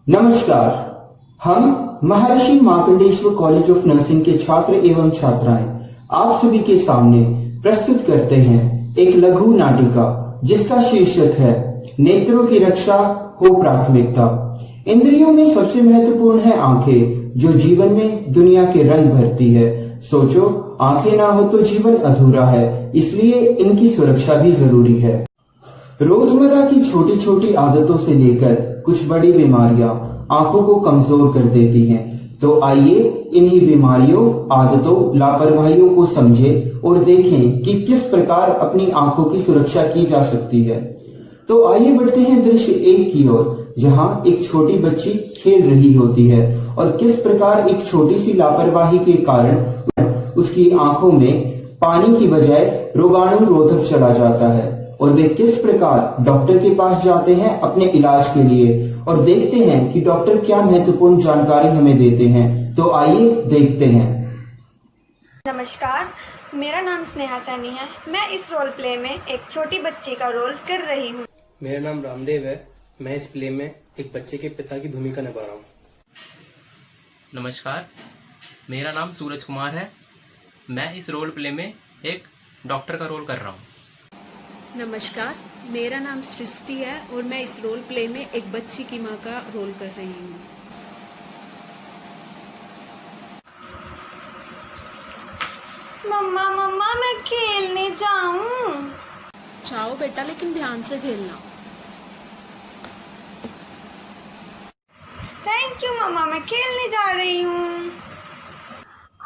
नमस्कार। हम महर्षि Markandeshwar college of nursing के छात्र एवं छात्राएं आप सभी के सामने प्रस्तुत करते हैं एक लघु नाटिका जिसका शीर्षक है नेत्रों की रक्षा हो प्राथमिकता। इंद्रियों में सबसे महत्वपूर्ण है आंखें, जो जीवन में दुनिया के रंग भरती है। सोचो, आंखें ना हो तो जीवन अधूरा है, इसलिए इनकी सुरक्षा भी जरूरी है। रोजमर्रा की छोटी छोटी आदतों से लेकर कुछ बड़ी बीमारियां आंखों को कमजोर कर देती हैं। तो आइए इन्हीं बीमारियों, आदतों, लापरवाहियों को समझें और देखें कि किस प्रकार अपनी आंखों की सुरक्षा की जा सकती है। तो आइए बढ़ते हैं दृश्य 1 की ओर, जहां एक छोटी बच्ची खेल रही होती है और किस प्रकार एक छोटी सी लापरवाही के कारण उसकी आंखों में पानी की बजाय रोगाणु रोधक चला जाता है और वे किस प्रकार डॉक्टर के पास जाते हैं अपने इलाज के लिए और देखते हैं कि डॉक्टर क्या महत्वपूर्ण जानकारी हमें देते हैं। तो आइए देखते हैं। नमस्कार, मेरा नाम स्नेहा सैनी है। मैं इस रोल प्ले में एक छोटी बच्ची का रोल कर रही हूँ। मेरा नाम रामदेव है। मैं इस प्ले में एक बच्चे के पिता की भूमिका निभा रहा हूँ। नमस्कार, मेरा नाम सूरज कुमार है। मैं इस रोल प्ले में एक डॉक्टर का रोल कर रहा हूँ। नमस्कार, मेरा नाम सृष्टि है और मैं इस रोल प्ले में एक बच्ची की माँ का रोल कर रही हूँ। मम्मा मम्मा मैं खेलने जाऊं। जाओ बेटा, लेकिन ध्यान से खेलना। थैंक यू मम्मा, मैं खेलने जा रही हूँ।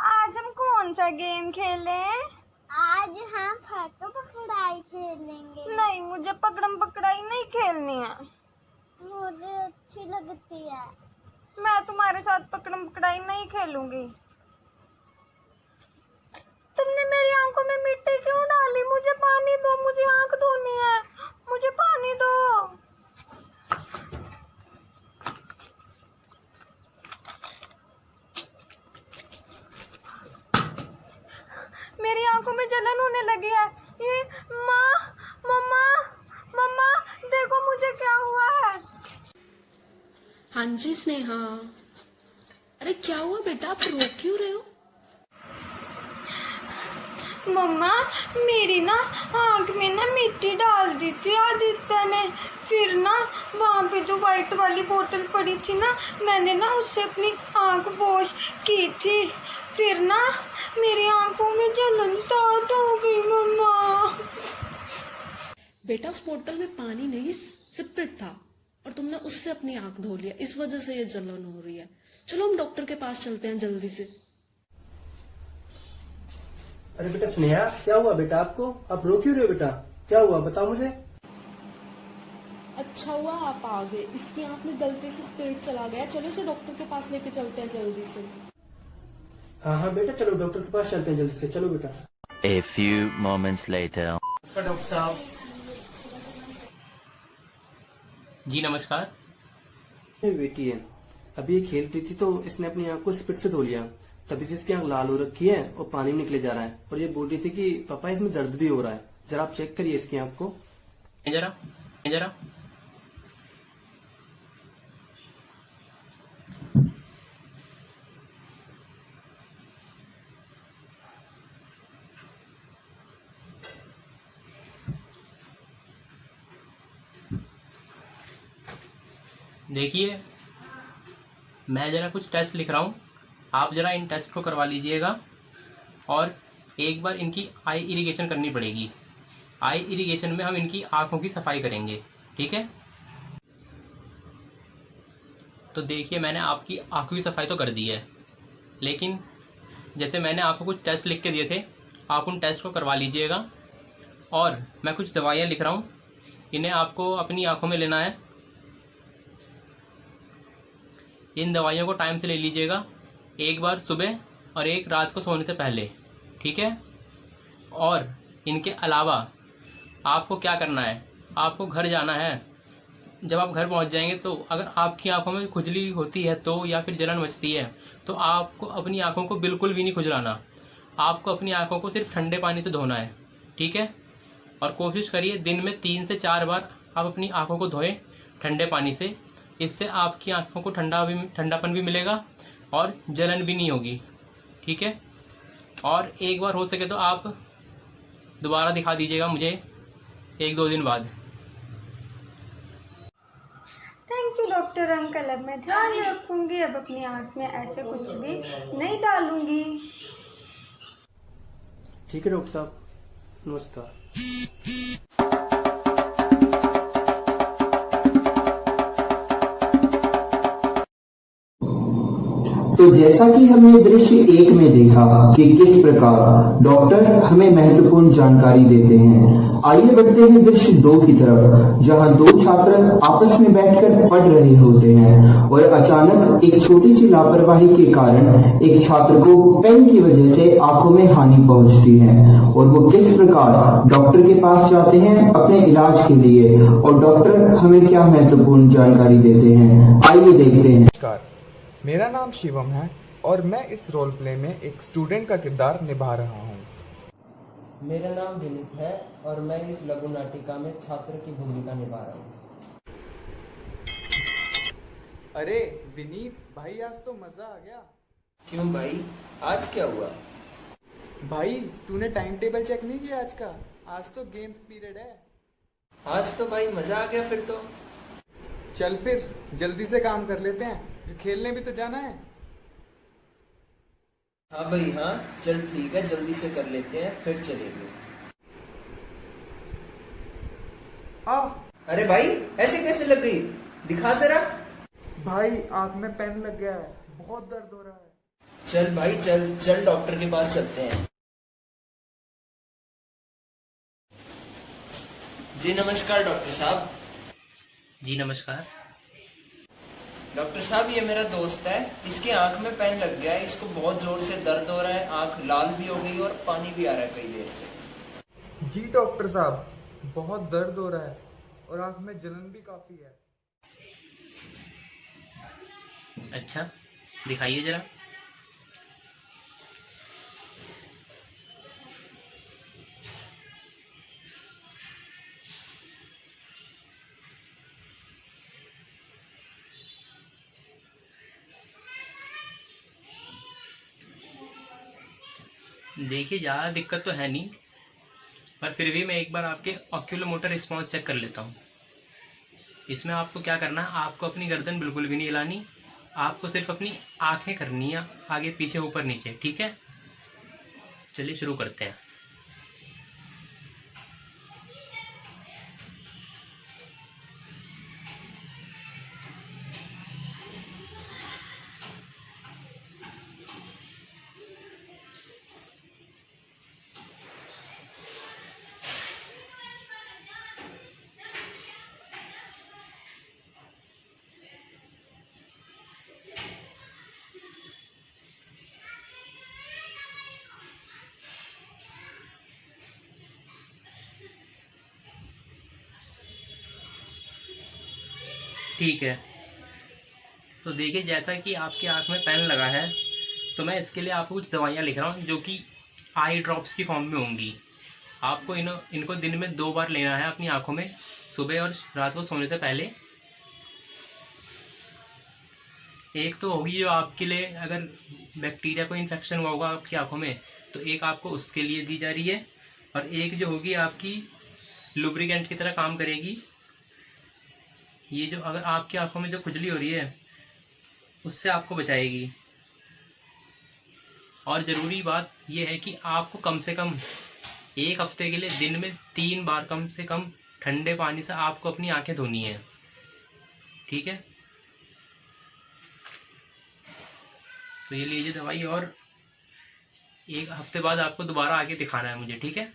आज हम कौन सा गेम खेलें? आज हम पकड़म पकड़ाई खेलेंगे। नहीं, मुझे पकड़म पकड़ाई नहीं खेलनी है। मुझे अच्छी लगती है। मैं तुम्हारे साथ पकड़म पकड़ाई नहीं खेलूंगी। तुमने मेरी आंखों में मिट्टी क्यों डाली? मुझे पानी दो, मुझे आंख धोनी है, मुझे पानी दो। मेरी आंखों में जलन होने लगी है। ये मम्मा मम्मा देखो मुझे क्या हुआ है। हाँ जी स्नेहा। अरे क्या हुआ बेटा, आप रो क्यों रहे हो? मम्मा, मेरी ना आंख में ना मिट्टी डाल दी थी आदित्य ने। फिर ना वहाँ पे जो वाइट वाली बोतल पड़ी थी ना, मैंने ना उससे अपनी आंख वॉश की थी। फिर ना मेरी आंखों में जलन स्टार्ट हो गई मम्मा। बेटा, उस बोतल में पानी नहीं सिपरेट था और तुमने उससे अपनी आंख धो लिया, इस वजह से ये जलन हो रही है। चलो हम डॉक्टर के पास चलते हैं जल्दी से। अरे बेटा स्नेहा, क्या हुआ बेटा आपको? आप रो क्यों रहे हो बेटा? क्या हुआ बताओ मुझे। अच्छा हुआ आप आ गए। इसकी आंख में गलती से स्पिरिट चला गया। चलो इसे डॉक्टर के पास लेके चलते हैं जल्दी से। हाँ बेटा, चलो डॉक्टर के पास चलते हैं जल्दी से। चलो बेटा। A few moments later. Doctor साहब जी नमस्कार। मेरी बेटी है, अभी ये खेल रही थी तो इसने अपनी आंख को स्पिरिट से धो लिया, तभी से इसकी आंख लाल हो रखी है और पानी निकले जा रहा है। और ये बोल रही थी कि पापा इसमें दर्द भी हो रहा है। जरा आप चेक करिए इसकी आंख को। जरा जरा देखिए, मैं जरा कुछ टेस्ट लिख रहा हूँ, आप जरा इन टेस्ट को करवा लीजिएगा और एक बार इनकी आई इरिगेशन करनी पड़ेगी। आई इरिगेशन में हम इनकी आँखों की सफाई करेंगे, ठीक है? तो देखिए, मैंने आपकी आँखों की सफाई तो कर दी है, लेकिन जैसे मैंने आपको कुछ टेस्ट लिख के दिए थे, आप उन टेस्ट को करवा लीजिएगा। और मैं कुछ दवाइयाँ लिख रहा हूँ, इन्हें आपको अपनी आँखों में लेना है। इन दवाइयों को टाइम से ले लीजिएगा, एक बार सुबह और एक रात को सोने से पहले, ठीक है? और इनके अलावा आपको क्या करना है, आपको घर जाना है। जब आप घर पहुंच जाएंगे तो अगर आपकी आंखों में खुजली होती है तो या फिर जलन मचती है तो आपको अपनी आंखों को बिल्कुल भी नहीं खुजलाना। आपको अपनी आंखों को सिर्फ ठंडे पानी से धोना है, ठीक है? और कोशिश करिए दिन में 3 से 4 बार आप अपनी आंखों को धोएं ठंडे पानी से, इससे आपकी आँखों को ठंडापन भी मिलेगा और जलन भी नहीं होगी, ठीक है। और एक बार हो सके तो आप दोबारा दिखा दीजिएगा मुझे 1-2 दिन बाद। थैंक यू डॉक्टर अंकल, अब मैं ध्यान रखूंगी, अब अपनी आँख में ऐसे कुछ भी नहीं डालूंगी। ठीक है डॉक्टर साहब, नमस्कार। तो जैसा कि हमने दृश्य 1 में देखा कि किस प्रकार डॉक्टर हमें महत्वपूर्ण जानकारी देते हैं, आइए बढ़ते हैं दृश्य 2 की तरफ, जहां 2 छात्र आपस में बैठकर पढ़ रहे होते हैं और अचानक एक छोटी सी लापरवाही के कारण एक छात्र को पेन की वजह से आंखों में हानि पहुंचती है और वो किस प्रकार डॉक्टर के पास जाते हैं अपने इलाज के लिए और डॉक्टर हमें क्या महत्वपूर्ण जानकारी देते हैं, आइए देखते हैं। नमस्कार, मेरा नाम शिवम है और मैं इस रोल प्ले में एक स्टूडेंट का किरदार निभा रहा हूँ। मेरा नाम दिलीप है और मैं इस लघु नाटिका में छात्र की भूमिका निभा रहा हूँ। अरे विनीत भाई, आज तो मजा आ गया। क्यों भाई, आज क्या हुआ? भाई तूने टाइम टेबल चेक नहीं किया आज का? आज तो गेम्स पीरियड है। आज तो भाई मजा आ गया फिर तो। चल फिर जल्दी से काम कर लेते हैं, खेलने भी तो जाना है। हाँ भाई हाँ, चल ठीक है, जल्दी से कर लेते हैं फिर चलेंगे। अरे भाई ऐसे कैसे लग गई, दिखा जरा। भाई आंख में पेन लग गया है, बहुत दर्द हो रहा है। चल भाई चल चल, डॉक्टर के पास चलते हैं। जी नमस्कार डॉक्टर साहब। जी नमस्कार। डॉक्टर साहब ये मेरा दोस्त है, इसकी आंख में पेन लग गया है, इसको बहुत जोर से दर्द हो रहा है, आंख लाल भी हो गई और पानी भी आ रहा है कई देर से। जी डॉक्टर साहब, बहुत दर्द हो रहा है और आंख में जलन भी काफी है। अच्छा दिखाइए जरा। देखिए ज़्यादा दिक्कत तो है नहीं, पर फिर भी मैं एक बार आपके ऑक्यूलोमोटर रिस्पॉन्स चेक कर लेता हूँ। इसमें आपको क्या करना है, आपको अपनी गर्दन बिल्कुल भी नहीं हिलानी, आपको सिर्फ अपनी आंखें करनी है आगे पीछे ऊपर नीचे, ठीक है। चलिए शुरू करते हैं। ठीक है, तो देखिए जैसा कि आपकी आंख में पेन लगा है, तो मैं इसके लिए आपको कुछ दवाइयाँ लिख रहा हूँ जो कि आई ड्रॉप्स की फॉर्म में होंगी। आपको इनको दिन में 2 बार लेना है अपनी आंखों में, सुबह और रात को सोने से पहले। एक तो होगी जो आपके लिए अगर बैक्टीरिया को इन्फेक्शन हुआ होगा आपकी आंखों में, तो एक आपको उसके लिए दी जा रही है, और एक जो होगी आपकी लुब्रिकेंट की तरह काम करेगी। ये जो अगर आपकी आंखों में जो खुजली हो रही है उससे आपको बचाएगी। और ज़रूरी बात यह है कि आपको कम से कम 1 हफ्ते के लिए दिन में 3 बार कम से कम ठंडे पानी से आपको अपनी आंखें धोनी है, ठीक है। तो ये लीजिए दवाई, और 1 हफ्ते बाद आपको दोबारा आके दिखाना है मुझे, ठीक है।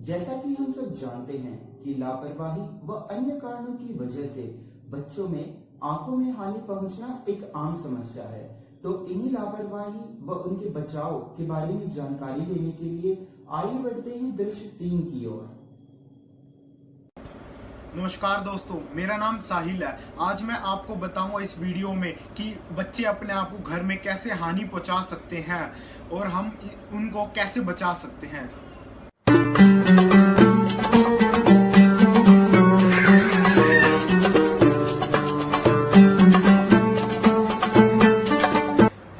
जैसा कि हम सब जानते हैं कि लापरवाही व अन्य कारणों की वजह से बच्चों में आंखों में हानि पहुंचना एक आम समस्या है। तो इन्हीं लापरवाही व उनके बचाव के बारे में जानकारी लेने के लिए आइए बढ़ते हैं दृश्य 3 की ओर। नमस्कार दोस्तों, मेरा नाम साहिल है। आज मैं आपको बताऊंगा इस वीडियो में कि बच्चे अपने आप को घर में कैसे हानि पहुंचा सकते हैं और हम उनको कैसे बचा सकते हैं।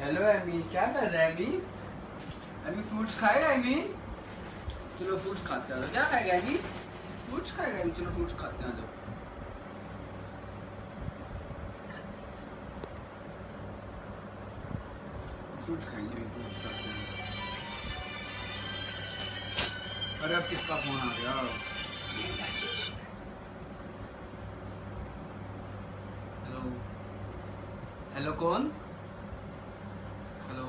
हेलो एमी, क्या कर रहा है एमी? एमी फ्रूट्स खाएगा एमी? चलो फ्रूट्स खाते हैं। क्या खाएगा एमी? फ्रूट्स खाएगा एमी? चलो फ्रूट्स खाते हैं। जो फ्रूट्स खाएंगे, फ्रूट्स खाते हैं। अरे अब किसका फोन आ गया? हेलो हेलो, कौन? हेलो,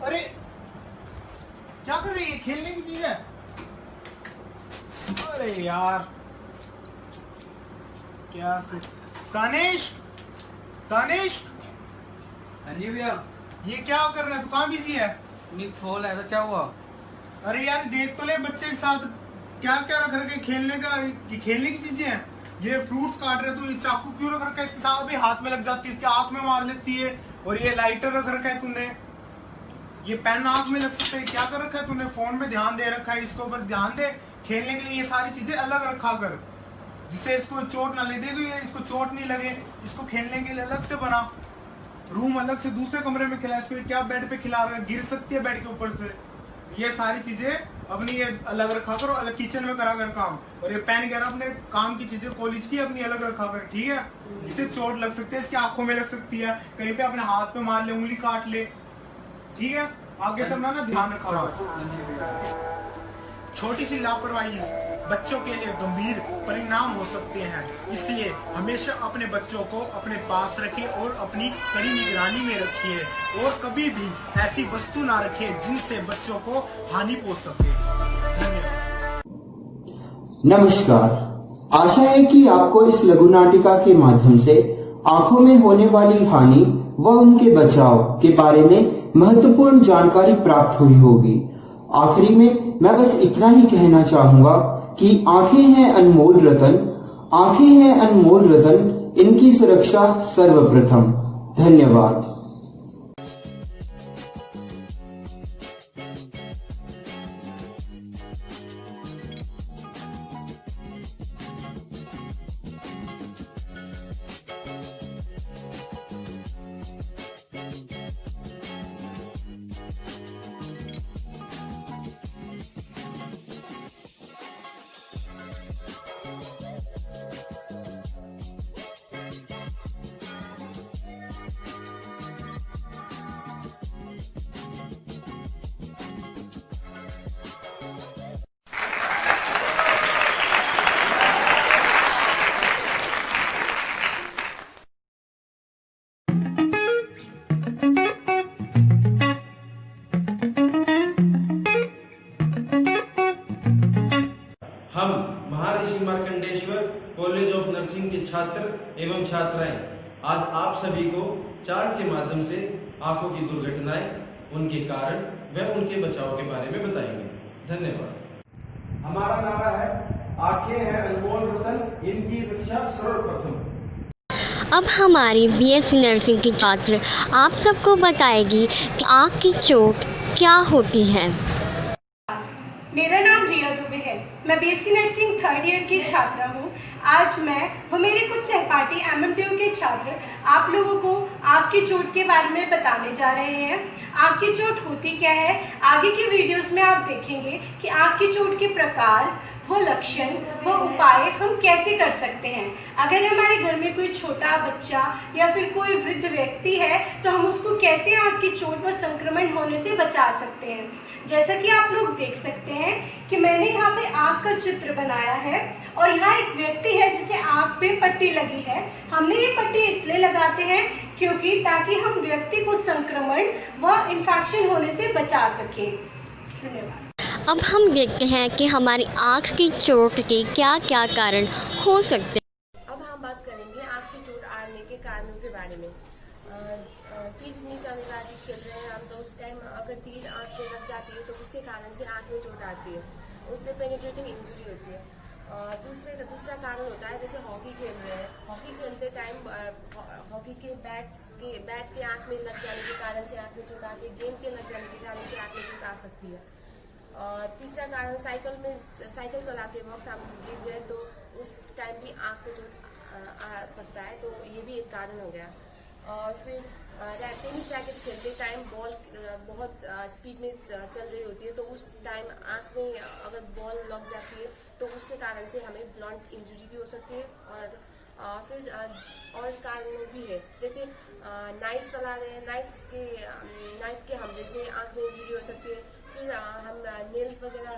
अरे क्या कर रही है? खेलने की चीज है। अरे यार क्या से तानिश, तानिश, हाँ जी भैया। ये क्या कर रहा है? तू कहाँ बिजी है? नहीं फोन आया था, क्या हुआ? अरे यार देख तो ले, बच्चे के साथ क्या क्या रख रखे खेलने का, ये खेलने की चीजें हैं। ये फ्रूट्स काट रहे, तो ये चाकू क्यों रख रखा है इसके साथ? भी हाथ में लग जाती है, इसके आंख में मार लेती है। और ये लाइटर रख रखा है तूने, ये पेन आंख में लग सकता है। क्या कर रखा है तूने? फोन में ध्यान दे रखा है, इसके ऊपर ध्यान दे। खेलने के लिए ये सारी चीजें अलग रखा कर, जिससे इसको चोट ना लगे। ये इसको चोट नहीं लगे, इसको खेलने के लिए अलग से बना। रूम अलग से दूसरे कमरे में खिला। इसको क्या बेड पे खिला रहा है? गिर सकती है बेड के ऊपर से। ये सारी चीजें अपनी ये अलग रखा करो, अलग किचन में करा कर काम। और ये पेन वगैरह अपने काम की चीजें कॉलेज की अपनी अलग रखा कर, ठीक है? इससे चोट लग सकती है, इसकी आंखों में लग सकती है, कहीं पे अपने हाथ पे मार ले, उंगली काट ले, ठीक है? आगे सब ना ध्यान रखा करो। छोटी सी लापरवाही बच्चों के लिए गंभीर परिणाम हो सकते हैं, इसलिए हमेशा अपने बच्चों को अपने पास रखें और अपनी कड़ी निगरानी में रखिए। और कभी भी ऐसी वस्तु ना रखें जिनसे बच्चों को हानि पहुंच सके। धन्यवाद। नमस्कार, आशा है कि आपको इस लघु नाटिका के माध्यम से आंखों में होने वाली हानि व उनके बचाव के बारे में महत्वपूर्ण जानकारी प्राप्त हुई होगी। आखिरी में मैं बस इतना ही कहना चाहूंगा कि आंखें हैं अनमोल रतन, आंखें हैं अनमोल रतन, इनकी सुरक्षा सर्वप्रथम। धन्यवाद। हम महर्षि मार्कंडेश्वर कॉलेज ऑफ नर्सिंग के छात्र एवं छात्राएं आज आप सभी को चार्ट के माध्यम से आंखों की दुर्घटनाएं, उनके कारण व उनके बचाव के बारे में बताएंगे। धन्यवाद। हमारा नारा है, आंखें हैं अनमोल रतन, इनकी रक्षा सर्वप्रथम। अब हमारी बीएससी नर्सिंग की छात्र आप सबको बताएगी कि आँख की चोट क्या होती है। मेरा नाम रिया दुबे है। मैं बीएससी नर्सिंग 3rd ईयर की छात्रा हूँ। आज मैं व मेरे कुछ सहपाठी एमएमटीयू के छात्र आप लोगों को आँख की चोट के बारे में बताने जा रहे हैं। आँख की चोट होती क्या है, आगे की वीडियोस में आप देखेंगे कि आँख की चोट के प्रकार, वो लक्षण, वो उपाय हम कैसे कर सकते हैं। अगर हमारे घर में कोई छोटा बच्चा या फिर कोई वृद्ध व्यक्ति है तो हम उसको कैसे आँख की चोट व संक्रमण होने से बचा सकते हैं। जैसा कि आप लोग देख सकते हैं कि मैंने यहाँ पे आँख का चित्र बनाया है और यहाँ एक व्यक्ति है जिसे आँख पे पट्टी लगी है। हमने ये पट्टी इसलिए लगाते हैं क्योंकि ताकि हम व्यक्ति को संक्रमण व इन्फेक्शन होने से बचा सकें। धन्यवाद। अब हम देखते हैं कि हमारी आँख की चोट के क्या क्या कारण हो सकते हैं। अब हम बात करेंगे आँख की चोट आने के कारणों के बारे में। ठीक निशानबाजी खेल रहे हैं हम तो उस टाइम कारण से आँख में चोट आती है, उससे पेनिट्रेटिंग इंजरी होती है। दूसरा कारण होता है जैसे हॉकी खेल रहे हैं, हॉकी खेलते टाइम हॉकी के बैट के आँख में लग जाने के कारण से आँख में चोट आती है, गेंद के लग जाने के कारण से आँख में चोट आ सकती है। तीसरा कारण साइकिल चलाते वक्त हम गिर गए तो उस टाइम भी आँख में चोट आ सकता है, तो ये भी एक कारण हो गया। और फिर टेनिस रैकेट खेलते टाइम बॉल बहुत स्पीड में चल रही होती है, तो उस टाइम आँख में अगर बॉल लग जाती है तो उसके कारण से हमें ब्लंट इंजरी भी हो सकती है। और फिर और कारण भी है जैसे नाइफ चला रहे हैं, नाइफ के हमले से आँख में इंजरी हो सकती है। फिर हम नेल्स वगैरह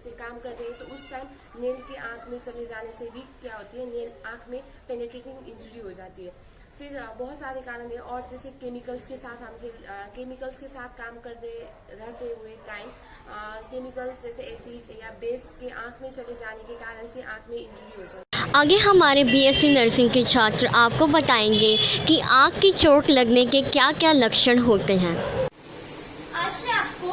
से काम कर रहे हैं तो उस टाइम नेल के आँख में चले जाने से भी क्या होती है, नेल आँख में पेनिट्रेटिंग इंजरी हो जाती है। फिर बहुत सारे कारण है। और जैसे केमिकल्स के साथ काम करते रहते हुए टाइम केमिकल्स जैसे एसिड या बेस के आँख में चले जाने के कारण से आँख में इंजरी हो जाती है। आगे हमारे बीएससी नर्सिंग के छात्र आपको बताएंगे कि आँख की चोट लगने के क्या क्या लक्षण होते हैं। आज मैं आपको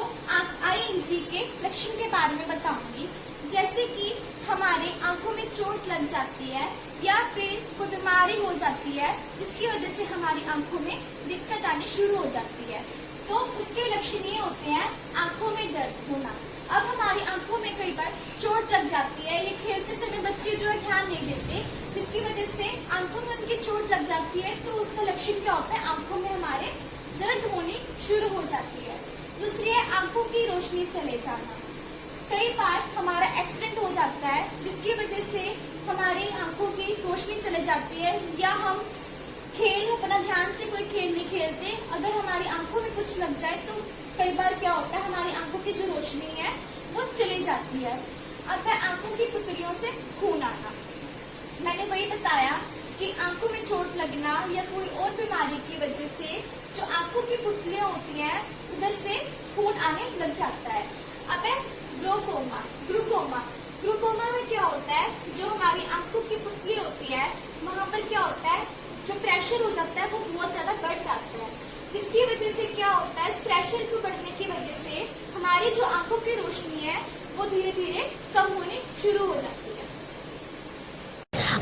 आई इंजरी के लक्षण के बारे में बताऊंगी, जैसे कि हमारे आंखों में चोट लग जाती है या फिर कोई बीमारी हो जाती है जिसकी वजह से हमारी आंखों में दिक्कत आनी शुरू हो जाती है, तो उसके लक्षण ये होते हैं आंखों में दर्द होना। अब हमारी आंखों में कई बार चोट लग जाती है, ये खेलते समय बच्चे जो है ध्यान नहीं देते, जिसकी वजह से आंखों में उनकी चोट लग जाती है, तो उसका लक्षण क्या होता है, आंखों में हमारे दर्द होनी शुरू हो जाती है। दूसरी है आंखों की रोशनी चले जाना। कई बार हमारा एक्सीडेंट हो जाता है जिसकी वजह से हमारी आंखों की रोशनी चले जाती है, या हम अपना ध्यान से कोई खेल नहीं खेलते, अगर हमारी आंखों में कुछ लग जाए तो कई बार क्या होता है, हमारी आंखों की जो रोशनी है वो चली जाती है। अब है आंखों की पुतलियों से खून आना। मैंने वही बताया कि आंखों में चोट लगना या कोई और बीमारी की वजह से जो आंखों की पुतलियां होती हैं उधर से खून आने लग जाता है। अब है ग्लूकोमा में क्या होता है, जो हमारी आंखों की पुतली होती है वहाँ पर क्या होता है, जो प्रेशर हो जाता है वो बहुत ज्यादा बढ़ जाता है, जिसकी वजह से क्या होता है, इस प्रेशर को बढ़ने की वजह से हमारी जो आंखों की रोशनी है वो धीरे धीरे कम होनी शुरू हो जाती है।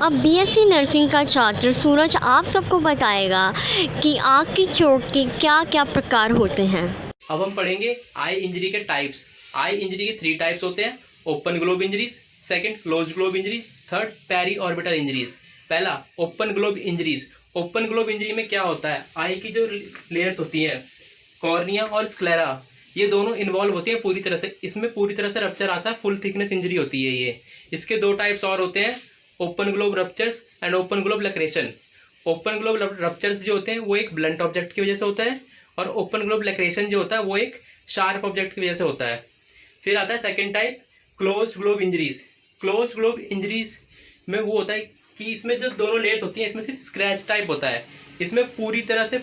अब बीएससी नर्सिंग का छात्र सूरज आप सबको बताएगा कि आँख की चोट के क्या क्या प्रकार होते हैं। अब हम पढ़ेंगे आई इंजरी के टाइप्स। आई इंजरी के 3 टाइप्स होते हैं, open globe injuries, second close globe injury, third periorbital injuries. पहला open globe injuries. Open globe injury में क्या होता है, आई की जो लेयर्स होती हैं कॉर्निया और स्क्लेरा, ये दोनों इन्वॉल्व होती हैं पूरी तरह से, इसमें पूरी तरह से रप्चर आता है, फुल थिकनेस इंजरी होती है ये। इसके 2 टाइप्स और होते हैं, open globe ruptures and open globe लैक्रेशन। Open globe ruptures जो होते हैं वो एक ब्लंट ऑब्जेक्ट की वजह से होता है, और ओपन ग्लोब लैक्रेशन जो होता है वो एक शार्प ऑब्जेक्ट की वजह से होता है। फिर आता है second type close globe injuries. Close globe injuries में वो होता है कि इसमें जो दोनों लेयर्स होती हैं इसमें सिर्फ स्क्रैच टाइप होता है, इसमें पूरी तरह से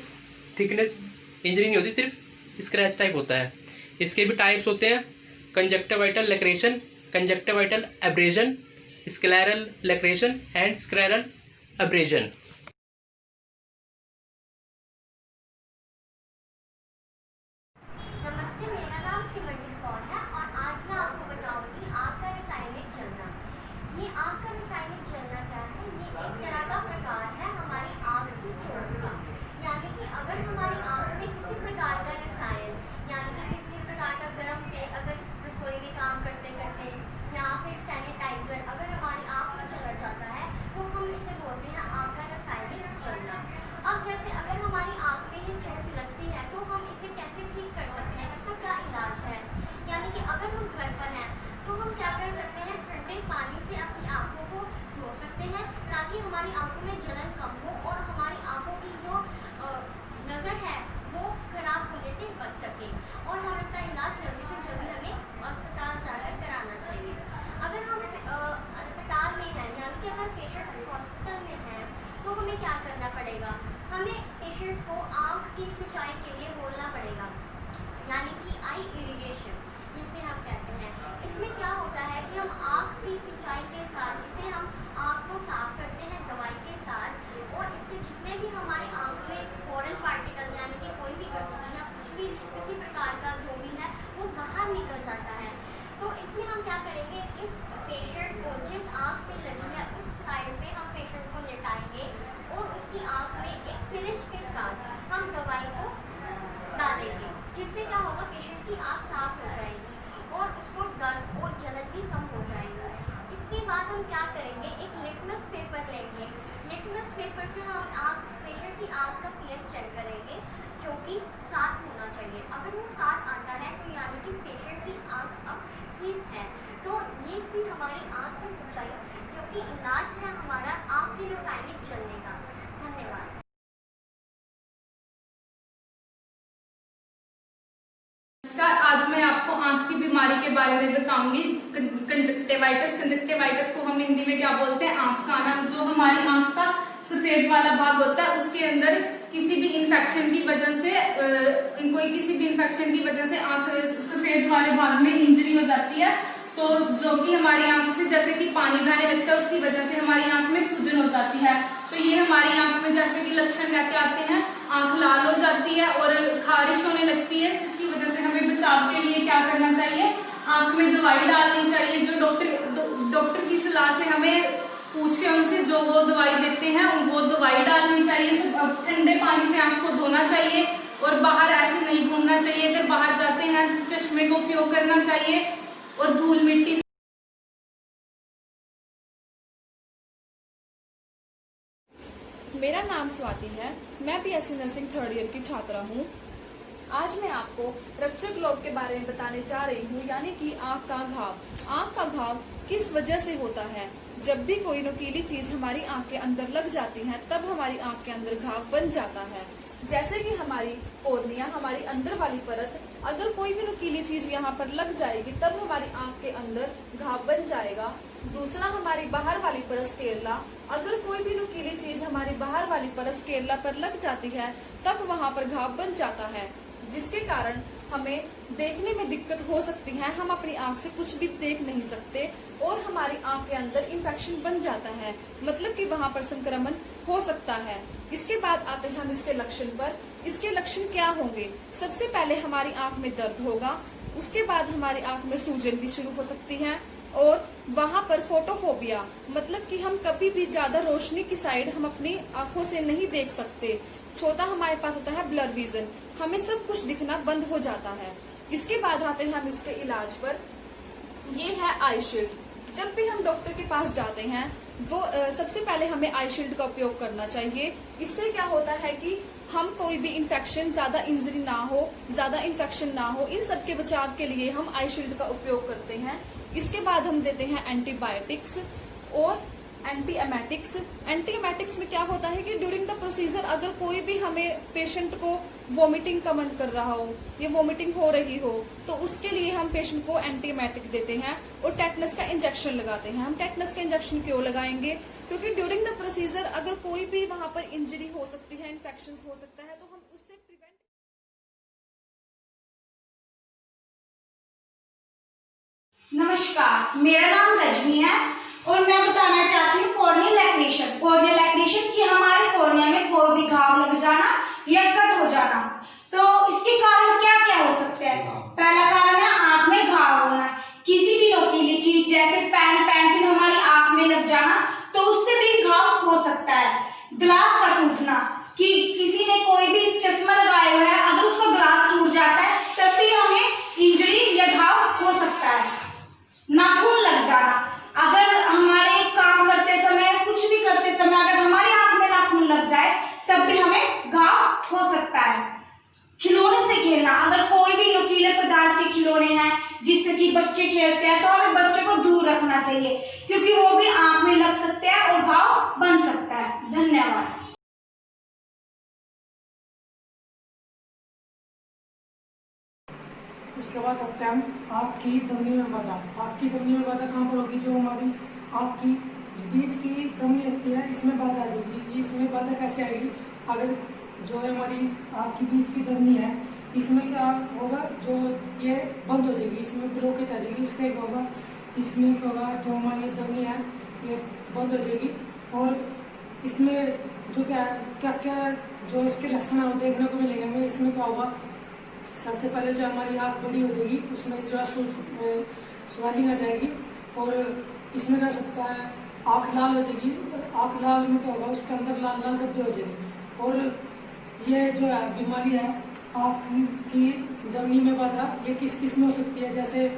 थिकनेस इंजरी नहीं होती, सिर्फ स्क्रैच टाइप होता है। इसके भी टाइप्स होते हैं, conjunctival laceration, conjunctival abrasion, scleral laceration and scleral abrasion. नमस्ते, मेरा नाम सिमरन कौर है और आज मैं आपको बताऊंगी आँख का रासायनिक जलना। ये आँख का रासायनिक जलना क्या है, ये एक तरह का प्रकार है हमारी आँख की चोट का। यानी कि अगर हमारी आँख में किसी प्रकार का रसायन, यानी कि किसी प्रकार का गर्म तेल अगर रसोई में काम करते करते या फिर सैनिटाइजर अगर हमारी आँख में चला जाता है तो हम इसे बोलते हैं आँख का हम क्या करेंगे, एक लिटमस पेपर लेंगे। लिटमस पेपर से हम पेशेंट की आँख का pH चेक करेंगे, जो कि 7 होना चाहिए। अगर वो 7 आता है तो यानी कि पेशेंट की आँख अब ठीक है। तो ये भी हमारी आँख की सच्चाई, जो कि इलाज है हमारा आँख के रासायनिक जलने का। धन्यवाद। आज मैं आपको आंख की बीमारी के बारे में बताऊंगी, कंजक्टिवाइटिस। कंजक्टिवाइटिस को हम हिंदी में क्या बोलते हैं, आंख का आना। जो हमारी आंख का सफेद वाला भाग होता है, उसके अंदर किसी भी इंफेक्शन की वजह से आंख सफेद वाले भाग में इंजरी हो जाती है, तो जो कि हमारी आंख से जैसे कि पानी बहने लगता है, उसकी वजह से हमारी आंख में सूजन हो जाती है। तो ये हमारी आंख में जैसे कि लक्षण क्या क्या आते हैं, आंख लाल हो जाती है और खारिश होने लगती है, जिसकी वजह से हमें बचाव के लिए क्या करना चाहिए, आंख में दवाई डालनी चाहिए। जो डॉक्टर की सलाह से हमें पूछ के उनसे जो वो दवाई देते हैं वो दवाई डालनी चाहिए। ठंडे पानी से आंख को धोना चाहिए और बाहर ऐसे नहीं घूमना चाहिए। अगर बाहर जाते हैं तो चश्मे का उपयोग करना चाहिए और धूल मिट्टी। मेरा नाम स्वाति है, मैं बीएससी नर्सिंग 3rd ईयर की छात्रा हूँ। आज मैं आपको रक्चर ग्लोब के बारे में बताने जा रही हूँ, यानी कि आंख का घाव। आंख का घाव किस वजह से होता है? जब भी कोई नुकीली चीज हमारी आंख के अंदर लग जाती है, तब हमारी आंख के अंदर घाव बन जाता है। जैसे कि हमारी कोर्निया, हमारी अंदर वाली परत, अगर कोई भी नुकीली चीज यहाँ पर लग जाएगी, तब हमारी आंख के अंदर घाव बन जाएगा। दूसरा, हमारी बाहर वाली परत स्केरला, अगर कोई भी नुकीली चीज हमारी बाहर वाली परत स्केरला पर लग जाती है, तब वहाँ पर घाव बन जाता है, जिसके कारण हमें देखने में दिक्कत हो सकती है। हम अपनी आंख से कुछ भी देख नहीं सकते और हमारी आंख के अंदर इन्फेक्शन बन जाता है, मतलब कि वहाँ पर संक्रमण हो सकता है। इसके बाद आते हैं हम इसके लक्षण पर। इसके लक्षण क्या होंगे? सबसे पहले हमारी आंख में दर्द होगा, उसके बाद हमारी आंख में सूजन भी शुरू हो सकती है और वहाँ पर फोटोफोबिया, मतलब कि हम कभी भी ज्यादा रोशनी की साइड हम अपनी आंखों से नहीं देख सकते। चौथा, हमारे पास होता है ब्लर विजन, हमें सब कुछ दिखना बंद हो जाता है। इसके बाद आते हैं हम इसके इलाज पर। ये है आई शील्ड। जब भी हम डॉक्टर के पास जाते हैं, वो सबसे पहले हमें आई शील्ड का उपयोग करना चाहिए। इससे क्या होता है कि हम कोई भी इन्फेक्शन, ज्यादा इंजरी ना हो, ज्यादा इन्फेक्शन ना हो, इन सब के बचाव के लिए हम आई शील्ड का उपयोग करते हैं। इसके बाद हम देते हैं एंटीबायोटिक्स और एंटीएमेटिक्स। एंटीएमेटिक्स में क्या होता है कि ड्यूरिंग द प्रोसीजर अगर कोई भी हमें पेशेंट को वॉमिटिंग का मन कर रहा हो या वॉमिटिंग हो रही हो, तो उसके लिए हम पेशेंट को एंटीएमेटिक देते हैं और टेटनस का इंजेक्शन लगाते हैं। हम टेटनस का इंजेक्शन क्यों लगाएंगे? क्योंकि ड्यूरिंग द प्रोसीजर अगर कोई भी वहां पर इंजरी हो सकती है, इन्फेक्शन हो सकता है, तो हम उससे प्रिवेंट। नमस्कार, मेरा नाम रजनी है और मैं बताना चाहती हूँ कॉर्नियल लैक्रेशन। कॉर्नियल लैक्रेशन की हमारे कॉर्निया में कोई भी घाव लग जाना या कट हो जाना। तो इसके कारण क्या क्या हो सकते हैं? पहला कारण है आंख में घाव होना। किसी भी नुकीली चीज जैसे पेन, पेंसिल हमारी आंख में लग जाना, तो उससे भी घाव हो सकता है। ग्लास का टूटना, कि किसी ने कोई भी चश्मा लगाया हुआ है, अगर उसका ग्लास टूट जाता है तब भी हमें इंजरी या घाव हो सकता है। नाखून लग जाना, अगर हमारे काम करते समय, कुछ भी करते समय अगर हमारी आंख में नाखून लग जाए तब भी हमें घाव हो सकता है। खिलौने से खेलना, अगर कोई भी नुकीले पदार्थ के खिलौने हैं जिससे कि बच्चे खेलते हैं, तो हमें बच्चों को दूर रखना चाहिए, क्योंकि वो भी आंख में लग सकते हैं और घाव बन सकता है। धन्यवाद। उसके बाद आते हैं हम आँख की धमनी में बाधा। आँख की धमनी में बाधा कहाँ पर होगी? जो हमारी आँख की बीच की धमनी होती है, इसमें बाधा आ जाएगी। इसमें बाधा कैसे आएगी? अगर जो है हमारी आँख की बीच की धमनी है, इसमें क्या होगा? जो ये बंद हो जाएगी, इसमें ब्लॉकेज आ जाएगी। उससे क्या होगा? इसमें क्या होगा? जो हमारी धमनी है ये बंद हो जाएगी और इसमें जो क्या जो इसके लक्षण देखने को मिलेंगे हमें। इसमें क्या होगा? सबसे पहले जो हमारी आँख बड़ी हो जाएगी, उसमें जो है स्वेलिंग आ जाएगी और इसमें क्या सकता है? आँख लाल हो जाएगी। आँख लाल में क्या होगा? उसके अंदर लाल लाल धब्बे हो जाएंगे। और ये जो है बीमारी है आँख की धमनी में बाधा, ये किस किस में हो सकती है? जैसे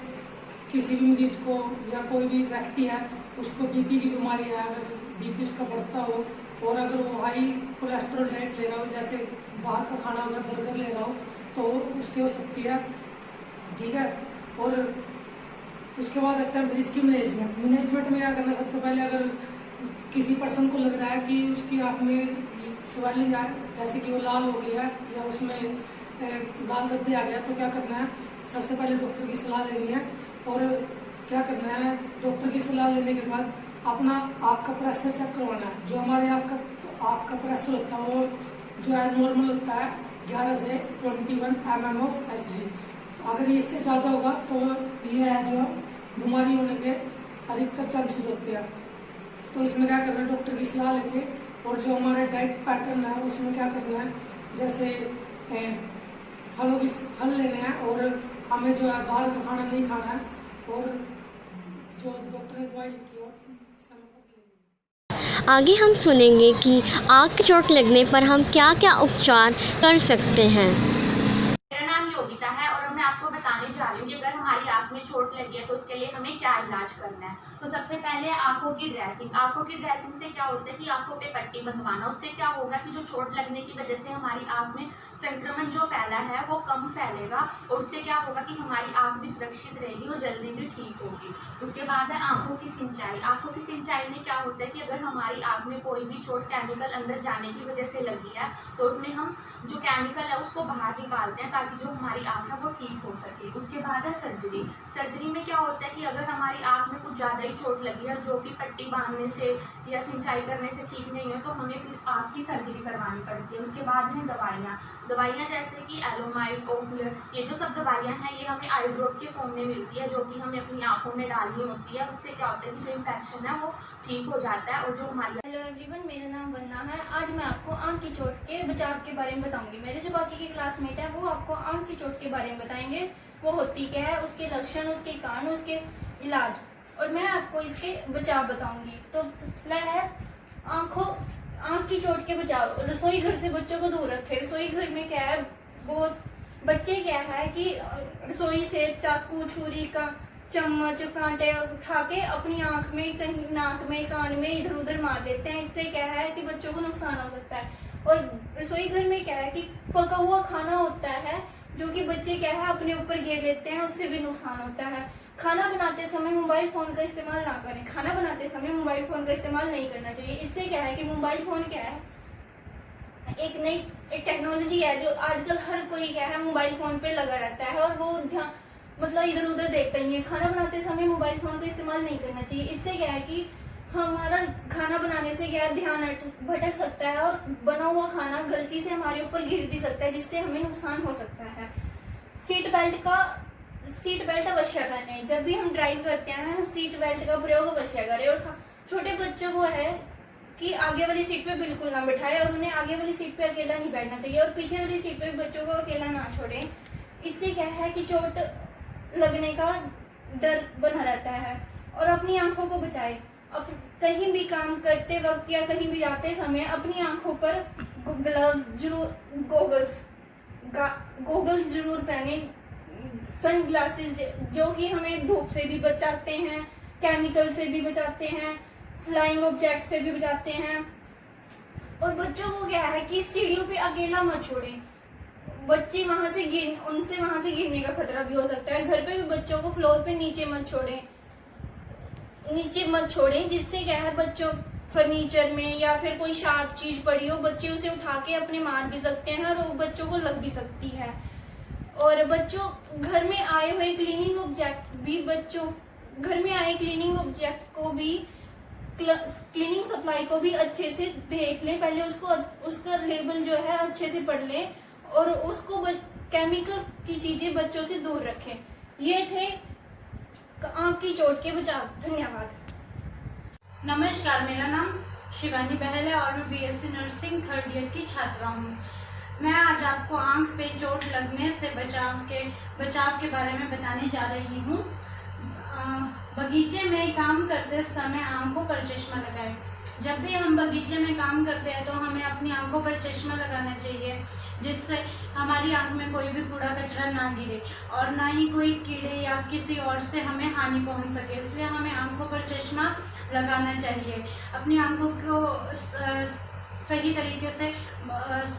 किसी भी मरीज को या कोई भी व्यक्ति है उसको बीपी की बीमारी है, अगर बीपी उसका बढ़ता हो और अगर वो हाई कोलेस्ट्रॉल डाइट ले रहा हो, जैसे बाहर का खाना होगा, बर्गर ले रहा हो, तो उससे हो सकती है। ठीक है। और उसके बाद आता है मरीज की मैनेजमेंट में क्या करना, सबसे पहले अगर किसी पर्सन को लग रहा है कि उसकी आँख में स्वेलिंग है, जैसे कि वो लाल हो गई है या उसमें लाल धब्बे आ गया, तो क्या करना है, सबसे पहले डॉक्टर की सलाह लेनी है। और क्या करना है, डॉक्टर की सलाह लेने के बाद अपना आँख का प्रेशर चेक करवाना है। जो हमारे आँख का प्रेशर होता है वो जो है नॉर्मल होता है 11 से 21 mm ऑफ Hg। अगर इससे ज़्यादा होगा तो ये है जो बीमारी होने के अधिकतर चांसेस होते हैं। तो इसमें क्या करना है, डॉक्टर की सलाह लेंगे। और जो हमारा डाइट पैटर्न है उसमें क्या करना है, जैसे फल लेने हैं और हमें जो है बाहर का खाना नहीं खाना है, और जो डॉक्टर ने दवाई लिखी है समय पर लेनी है। आगे हम सुनेंगे कि आँख की चोट लगने पर हम क्या क्या उपचार कर सकते हैं। मेरा नाम योगिता है और मैं आपको बताने जा रही हूँ कि अगर हमारी आँख में चोट लगी है तो उसके लिए हमें क्या इलाज करना है। तो सबसे पहले आँखों की ड्रेसिंग। आँखों की ड्रेसिंग से क्या होता है कि आँखों पे पट्टी बंधवाना। उससे क्या होगा कि जो चोट लगने की वजह से हमारी आँख में संक्रमण जो फैला है वो कम फैलेगा और उससे क्या होगा कि हमारी आँख भी सुरक्षित रहेगी और जल्दी भी ठीक होगी। उसके बाद है आँखों की सिंचाई। आँखों की सिंचाई में क्या होता है कि अगर हमारी आँख में कोई भी चोट केमिकल अंदर जाने की वजह से लगी है तो उसमें हम जो केमिकल है उसको बाहर निकालते हैं ताकि जो हमारी आँख है वो ठीक हो सके। उसके बाद है सर्जरी। सर्जरी में क्या होता है कि अगर हमारी आँख में कुछ ज़्यादा ही चोट लगी है जो कि पट्टी बांधने से या सिंचाई करने से ठीक नहीं है तो हमें फिर आँख की सर्जरी करवानी पड़ती है। उसके बाद हैं दवाइयाँ जैसे कि एलोमाइड, ओक्लर, ये जो सब दवाइयाँ हैं ये हमें आई ड्रॉप के फॉर्म में मिलती है जो कि हमें अपनी आँखों में डालनी होती है। उससे क्या होता है कि जो इन्फेक्शन है वो ठीक हो जाता है और जो हमारी। हेलो एवरीवन, मेरा नाम वंदना है। आज मैं आपको आँख की चोट के बचाव के बारे में बताऊंगी। मेरे जो बाकी के क्लासमेट हैं वो आपको आँख की चोट के बारे में बताएंगे, वो होती क्या है, उसके लक्षण, उसके कारण, उसके इलाज, और मैं आपको इसके बचाव बताऊंगी। तो पहला है आँख की चोट के बचाव। रसोई घर से बच्चों को दूर रखें। रसोई घर में क्या है, बहुत बच्चे क्या है कि रसोई से चाकू, छुरी का चम्मच, कांटे उठा के अपनी आंख में, कहीं नाक में, कान में इधर उधर मार देते हैं। इससे क्या है कि बच्चों को नुकसान हो सकता है। और रसोई घर में क्या है कि पका हुआ खाना होता है जो कि बच्चे क्या है अपने ऊपर गिर लेते हैं, उससे भी नुकसान होता है। खाना बनाते समय मोबाइल फोन का इस्तेमाल ना करें। खाना बनाते समय मोबाइल फोन का इस्तेमाल नहीं करना चाहिए। इससे क्या है कि मोबाइल फोन क्या है, एक टेक्नोलॉजी है जो आजकल हर कोई क्या है मोबाइल फोन पे लगा रहता है और वो ध्यान मतलब इधर उधर देखता ही है। खाना बनाते समय मोबाइल फोन का इस्तेमाल नहीं करना चाहिए। इससे क्या है कि हमारा खाना बनाने से क्या ध्यान भटक सकता है और बना हुआ खाना गलती से हमारे ऊपर गिर भी सकता है जिससे हमें नुकसान हो सकता है। सीट बेल्ट अवश्य पहने। जब भी हम ड्राइव करते हैं हम सीट बेल्ट का प्रयोग अवश्य करें। और छोटे बच्चों को है कि आगे वाली सीट पे बिल्कुल ना बिठाए और उन्हें आगे वाली सीट पे अकेला नहीं बैठना चाहिए और पीछे वाली सीट पे बच्चों को अकेला ना छोड़ें। इससे क्या है कि चोट लगने का डर बना रहता है। और अपनी आंखों को बचाए। अब कहीं भी काम करते वक्त या कहीं भी जाते समय अपनी आंखों पर ग्लव्स जरूर, गोगल्स जरूर पहने। सन ग्लासेस जो कि हमें धूप से भी बचाते हैं, केमिकल से भी बचाते हैं, फ्लाइंग ऑब्जेक्ट से भी बचाते हैं। और बच्चों को क्या है कि सीढ़ियों पे अकेला मत छोड़ें। बच्चे वहां से गिरने का खतरा भी हो सकता है। घर पे भी बच्चों को फ्लोर पे नीचे मत छोड़ें जिससे क्या है बच्चों फर्नीचर में या फिर कोई शार्प चीज पड़ी हो बच्चे उसे उठा के अपने मार भी सकते हैं और वो बच्चों को लग भी सकती है। और बच्चों घर में आए हुए क्लीनिंग ऑब्जेक्ट को भी क्लीनिंग सप्लाई को भी अच्छे से देख लें। पहले उसका लेबल जो है अच्छे से पढ़ लें और उसको केमिकल की चीजें बच्चों से दूर रखें। ये थे आँख की चोट के बचाव। धन्यवाद। नमस्कार, मेरा नाम शिवानी बहल है और मैं बीएससी नर्सिंग 3rd ईयर की छात्रा हूँ। मैं आज आपको आँख पे चोट लगने से बचाव के बारे में बताने जा रही हूँ। बगीचे में काम करते समय आँखों पर चश्मा लगाएं। जब भी हम बगीचे में काम करते हैं तो हमें अपनी आंखों पर चश्मा लगाना चाहिए, जिससे हमारी आंख में कोई भी कूड़ा कचरा ना गिरे और ना ही कोई कीड़े या किसी और से हमें हानि पहुंच सके। इसलिए हमें आंखों पर चश्मा लगाना चाहिए। अपनी आंखों को सही तरीके से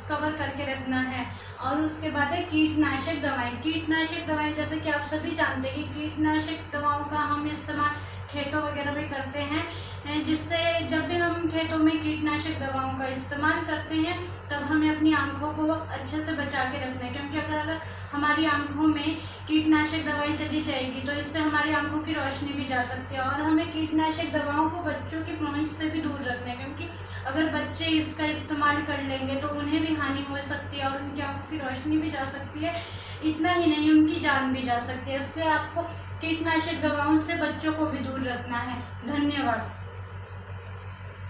कवर करके रखना है। और उसके बाद है कीटनाशक दवाएं। कीटनाशक दवाएं जैसे कि आप सभी जानते हैं कि कीटनाशक दवाओं का हम इस्तेमाल खेतों वगैरह में करते हैं, जिससे जब भी हम खेतों में कीटनाशक दवाओं का इस्तेमाल करते हैं तब हमें अपनी आंखों को अच्छे से बचा के रखना है, क्योंकि अगर हमारी आंखों में कीटनाशक दवाई चली जाएगी तो इससे हमारी आंखों की रोशनी भी जा सकती है। और हमें कीटनाशक दवाओं को बच्चों की पहुंच से भी दूर रखना है, क्योंकि अगर बच्चे इसका इस्तेमाल कर लेंगे तो उन्हें भी हानि हो सकती है और उनकी आंखों की रोशनी भी जा सकती है। इतना ही नहीं, उनकी जान भी जा सकती है। इसलिए आपको कीटनाशक दवाओं से बच्चों को भी दूर रखना है। धन्यवाद।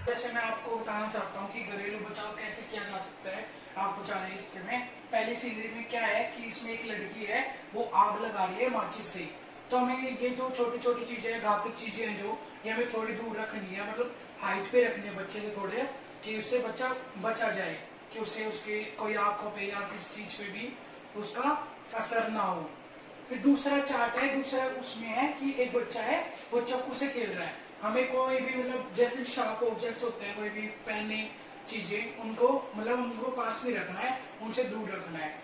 जैसे मैं आपको बताना चाहता हूँ कि घरेलू बचाव कैसे किया जा सकता है आग बुझाने इसके में। पहली सीरीज में क्या है कि इसमें एक लड़की है, वो आग लगा रही है माचिस से। तो हमें ये जो छोटी छोटी चीजें हैं, घातक चीजें हैं जो, ये हमें थोड़ी दूर रखनी है, मतलब हाइट पे रखनी है बच्चे से थोड़े, कि उससे बच्चा बचा जाए, कि उससे उसके कोई आंखों पे या किसी चीज पे भी उसका असर ना हो। फिर दूसरा चार्ट है, दूसरा उसमें है कि एक बच्चा है वो चाकू से खेल रहा है। हमें कोई भी मतलब जैसे शार्प ऑब्जेक्ट्स होते हैं, कोई भी पेन चीजें, उनको मतलब उनको पास नहीं रखना है, उनसे दूर रखना है।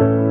है।